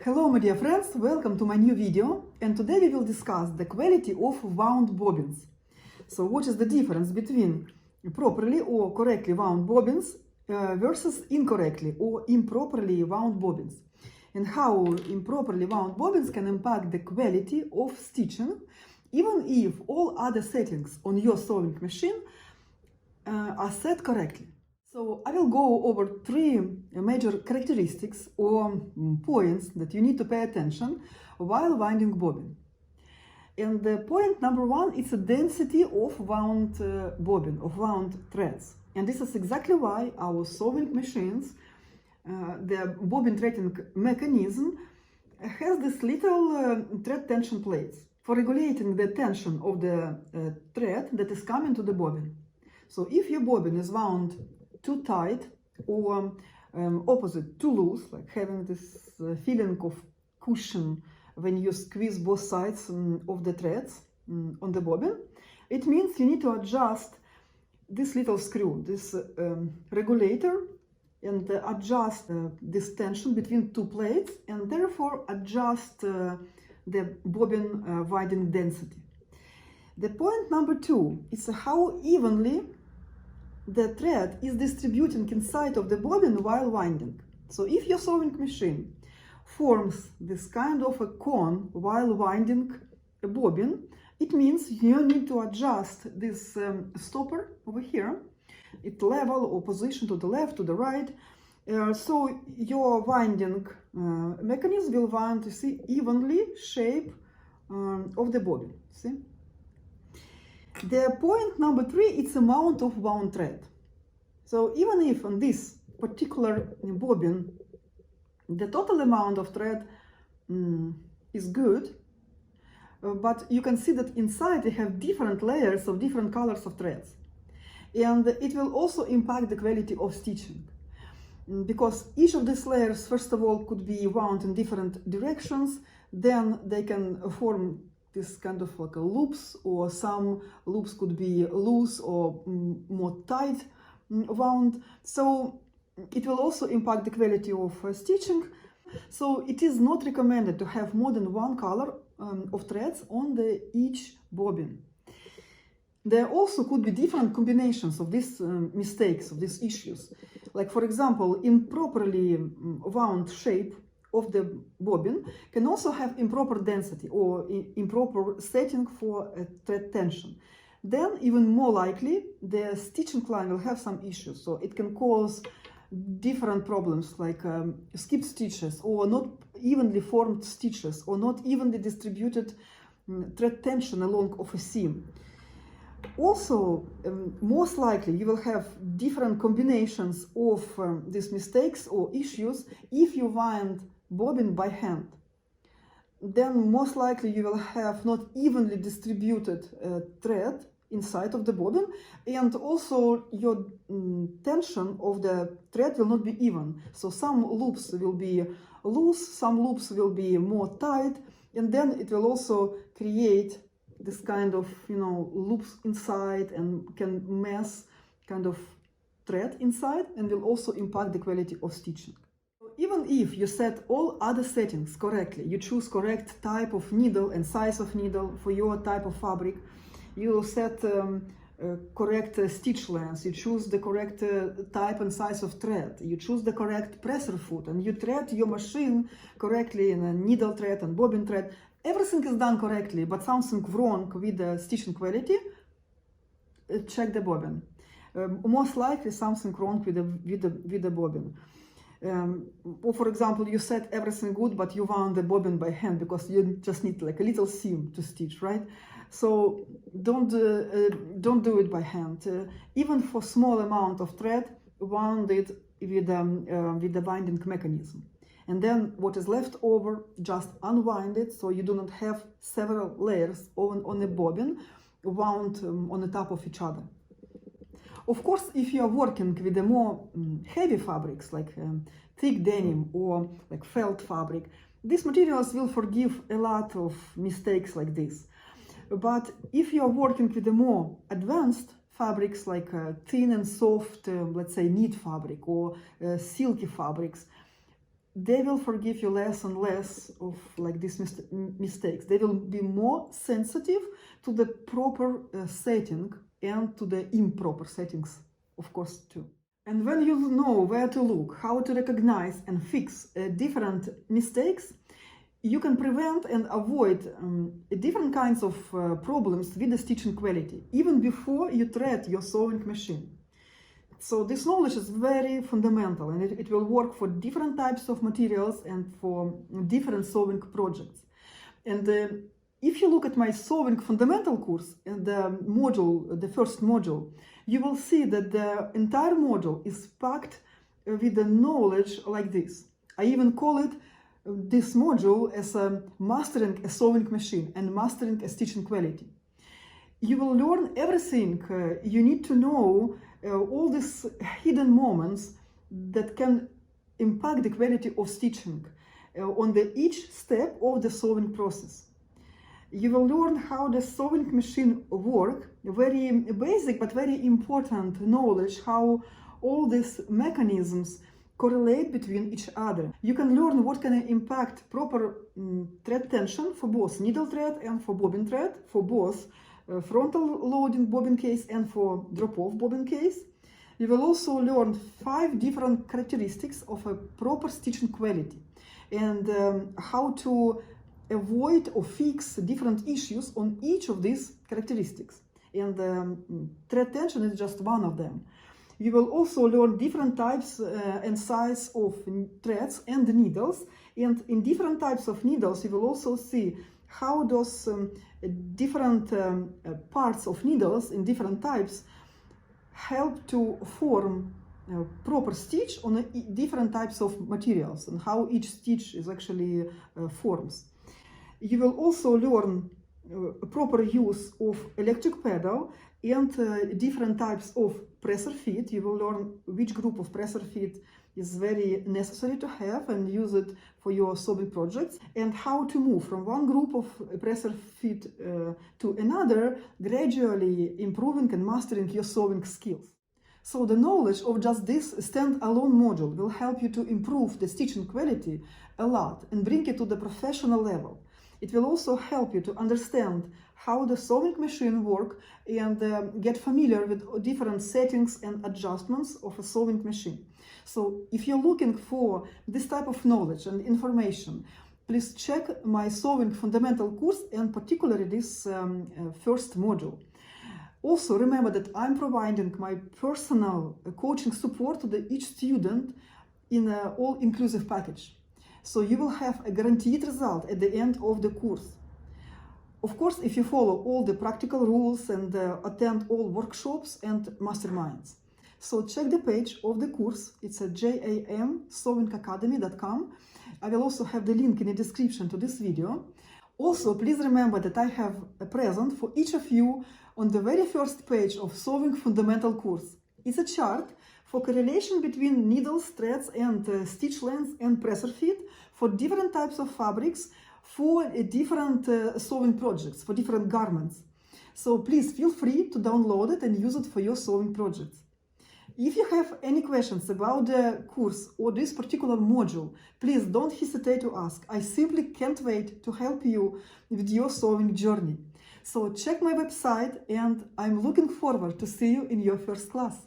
Hello my dear friends, welcome to my new video, and today we will discuss the quality of wound bobbins. So what is the difference between properly or correctly wound bobbins versus incorrectly or improperly wound bobbins, and how improperly wound bobbins can impact the quality of stitching even if all other settings on your sewing machine are set correctly. So I will go over three major characteristics or points that you need to pay attention while winding bobbin. And the point number one is the density of wound bobbin, of wound threads. And this is exactly why our sewing machines, the bobbin threading mechanism, has this little thread tension plates for regulating the tension of the thread that is coming to the bobbin. So if your bobbin is wound too tight or opposite, too loose, like having this feeling of cushion when you squeeze both sides of the threads on the bobbin, it means you need to adjust this little screw, this regulator, and adjust this tension between two plates, and therefore adjust the bobbin winding density. The point number two is how evenly the thread is distributing inside of the bobbin while winding. So if your sewing machine forms this kind of a cone while winding a bobbin, it means you need to adjust this stopper over here, it level or position to the left, to the right, so your winding mechanism will wind, you see, evenly shape of the bobbin. See? The point number three is amount of wound thread. So even if on this particular bobbin the total amount of thread is good, but you can see that inside they have different layers of different colors of threads, and it will also impact the quality of stitching, because each of these layers, first of all, could be wound in different directions. Then they can form this kind of like a loops, or some loops could be loose or more tight wound. So it will also impact the quality of stitching. So it is not recommended to have more than one color of threads on each bobbin. There also could be different combinations of these mistakes, of these issues. Like, for example, improperly wound shape of the bobbin can also have improper density or improper setting for thread tension. Then even more likely the stitching line will have some issues, so it can cause different problems like skip stitches, or not evenly formed stitches, or not evenly distributed thread tension along of a seam. Also, most likely you will have different combinations of these mistakes or issues if you wind bobbin by hand. Then most likely you will have not evenly distributed thread inside of the bobbin, and also your tension of the thread will not be even. So some loops will be loose, some loops will be more tight, and then it will also create this kind of, loops inside and can mess kind of thread inside, and will also impact the quality of stitching. Even if you set all other settings correctly, you choose correct type of needle and size of needle for your type of fabric, you set correct stitch length, you choose the correct type and size of thread, you choose the correct presser foot, and you thread your machine correctly in a needle thread and bobbin thread, everything is done correctly, but something wrong with the stitching quality, check the bobbin. Most likely something wrong with the bobbin. Or for example, you set everything good, but you wound the bobbin by hand because you just need like a little seam to stitch, right? So don't do it by hand. Even for small amount of thread, wound it with the winding mechanism. And then what is left over, just unwind it, so you do not have several layers on a bobbin wound on the top of each other. Of course, if you are working with the more heavy fabrics, like thick denim or like felt fabric, these materials will forgive a lot of mistakes like this. But if you are working with the more advanced fabrics, like thin and soft, let's say knit fabric or silky fabrics, they will forgive you less and less of like these mistakes. They will be more sensitive to the proper setting and to the improper settings, of course, too. And when you know where to look, how to recognize and fix different mistakes, you can prevent and avoid different kinds of problems with the stitching quality, even before you thread your sewing machine. So this knowledge is very fundamental, and it will work for different types of materials and for different sewing projects. And if you look at my sewing fundamental course and the first module, you will see that the entire module is packed with the knowledge like this. I even call it this module as mastering a sewing machine and mastering a stitching quality. You will learn everything you need to know, all these hidden moments that can impact the quality of stitching on each step of the sewing process. You will learn how the sewing machine works, very basic but very important knowledge, how all these mechanisms correlate between each other. You can learn what can impact proper thread tension for both needle thread and for bobbin thread, for both frontal loading bobbin case and for drop-off bobbin case. You will also learn 5 different characteristics of a proper stitching quality and how to avoid or fix different issues on each of these characteristics. And thread tension is just one of them. You will also learn different types and size of threads and needles, and in different types of needles you will also see how those different parts of needles in different types help to form proper stitch on different types of materials and how each stitch is actually forms. You will also learn proper use of electric pedal and different types of presser feet. You will learn which group of presser feet is very necessary to have and use it for your sewing projects, and how to move from one group of presser feet to another, gradually improving and mastering your sewing skills. So the knowledge of just this stand-alone module will help you to improve the stitching quality a lot and bring it to the professional level. It will also help you to understand how the sewing machine works and get familiar with different settings and adjustments of a sewing machine. So if you're looking for this type of knowledge and information, please check my sewing fundamental course and particularly this first module. Also remember that I'm providing my personal coaching support to each student in an all-inclusive package. So you will have a guaranteed result at the end of the course. Of course, if you follow all the practical rules and attend all workshops and masterminds. So check the page of the course. It's at jamsewingacademy.com. I will also have the link in the description to this video. Also, please remember that I have a present for each of you on the very first page of Sewing Fundamental course. It's a chart for correlation between needles, threads and stitch lengths and presser feet for different types of fabrics, for different sewing projects, for different garments. So please feel free to download it and use it for your sewing projects. If you have any questions about the course or this particular module, please don't hesitate to ask. I simply can't wait to help you with your sewing journey. So check my website and I'm looking forward to see you in your first class.